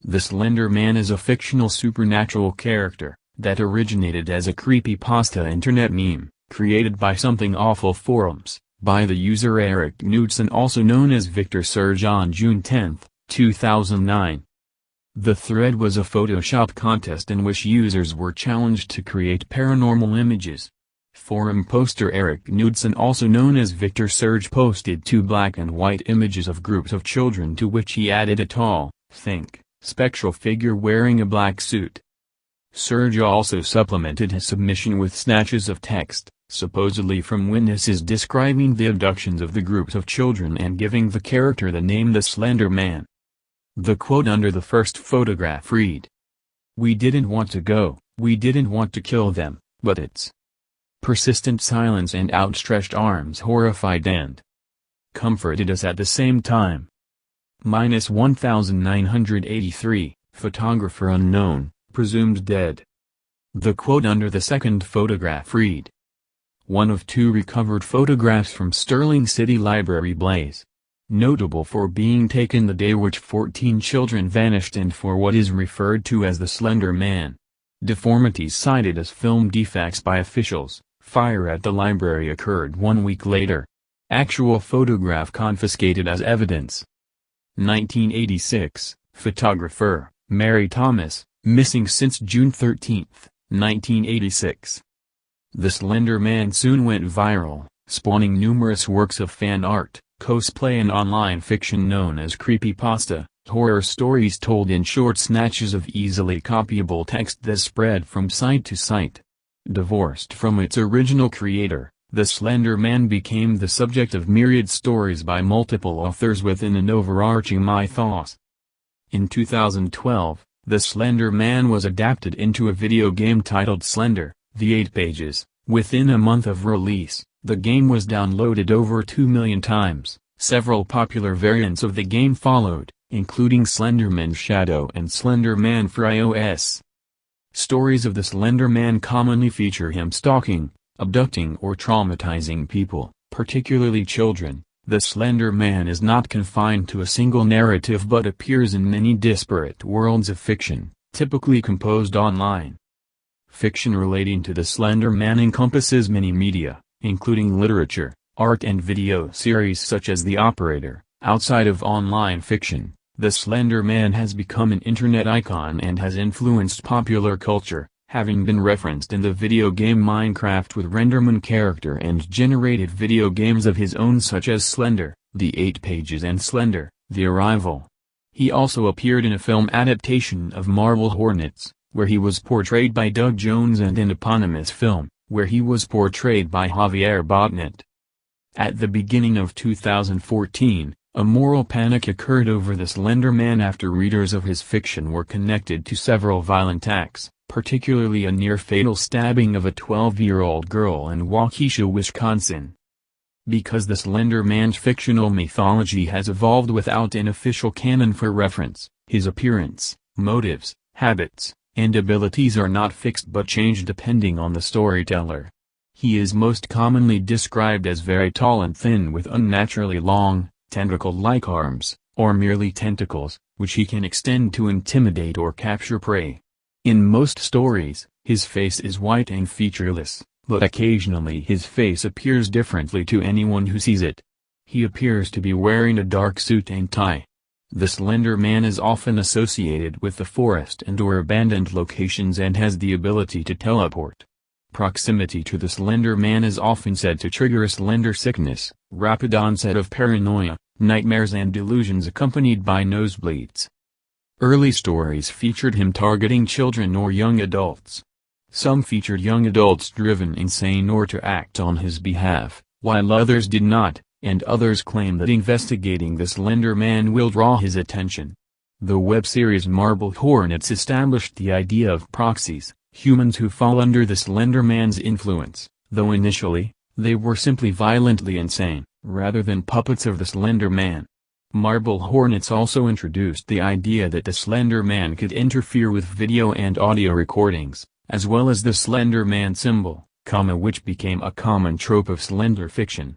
The Slender Man is a fictional supernatural character that originated as a creepypasta internet meme, created by Something Awful forums, by the user Eric Knudsen, also known as Victor Surge, on June 10, 2009. The thread was a Photoshop contest in which users were challenged to create paranormal images. Forum poster Eric Knudsen, also known as Victor Surge, posted 2 black and white images of groups of children, to which he added a tall, think, spectral figure wearing a black suit. Surge also supplemented his submission with snatches of text, supposedly from witnesses, describing the abductions of the groups of children and giving the character the name the Slender Man. The quote under the first photograph read, "We didn't want to go, we didn't want to kill them, but it's persistent silence and outstretched arms horrified and comforted us at the same time." -1983, photographer unknown, presumed dead. The quote under the second photograph read, "One of 2 recovered photographs from Sterling City Library Blaze. Notable for being taken the day which 14 children vanished and for what is referred to as the Slender Man. Deformities cited as film defects by officials. Fire at the library occurred 1 week later. Actual photograph confiscated as evidence." 1986, photographer, Mary Thomas, missing since June 13, 1986. The Slender Man soon went viral, spawning numerous works of fan art, cosplay and online fiction known as creepypasta, horror stories told in short snatches of easily copyable text that spread from site to site. Divorced from its original creator, the Slender Man became the subject of myriad stories by multiple authors within an overarching mythos. In 2012, the Slender Man was adapted into a video game titled Slender, The 8 Pages. Within a month of release, the game was downloaded over 2 million times. Several popular variants of the game followed, including Slenderman Shadow and Slender Man for iOS. Stories of the Slender Man commonly feature him stalking, abducting or traumatizing people, particularly children. The Slender Man is not confined to a single narrative but appears in many disparate worlds of fiction, typically composed online. Fiction relating to the Slender Man encompasses many media, including literature, art and video series such as The Operator. Outside of online fiction, the Slender Man has become an internet icon and has influenced popular culture, having been referenced in the video game Minecraft with Renderman character and generated video games of his own such as Slender, The 8 Pages and Slender, The Arrival. He also appeared in a film adaptation of Marble Hornets, where he was portrayed by Doug Jones, and an eponymous film, where he was portrayed by Javier Botnet. At the beginning of 2014, a moral panic occurred over the Slender Man after readers of his fiction were connected to several violent acts, particularly a near-fatal stabbing of a 12-year-old girl in Waukesha, Wisconsin. Because the Slender Man's fictional mythology has evolved without an official canon for reference, his appearance, motives, habits, and abilities are not fixed but change depending on the storyteller. He is most commonly described as very tall and thin with unnaturally long, tentacle-like arms, or merely tentacles, which he can extend to intimidate or capture prey. In most stories, his face is white and featureless, but occasionally his face appears differently to anyone who sees it. He appears to be wearing a dark suit and tie. The Slender Man is often associated with the forest and/or abandoned locations and has the ability to teleport. Proximity to the Slender Man is often said to trigger a slender sickness, rapid onset of paranoia, nightmares and delusions accompanied by nosebleeds. Early stories featured him targeting children or young adults. Some featured young adults driven insane or to act on his behalf, while others did not, and others claim that investigating the Slender Man will draw his attention. The web series Marble Hornets established the idea of proxies, humans who fall under the Slender Man's influence, though initially, they were simply violently insane, rather than puppets of the Slender Man. Marble Hornets also introduced the idea that the Slender Man could interfere with video and audio recordings, as well as the Slender Man symbol, which became a common trope of Slender fiction.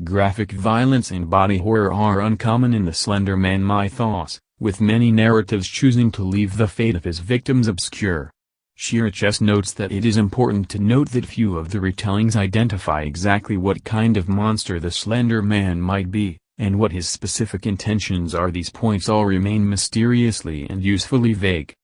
Graphic violence and body horror are uncommon in the Slender Man mythos, with many narratives choosing to leave the fate of his victims obscure. Shirachess notes that it is important to note that few of the retellings identify exactly what kind of monster the Slender Man might be, and what his specific intentions are. These points all remain mysteriously and usefully vague.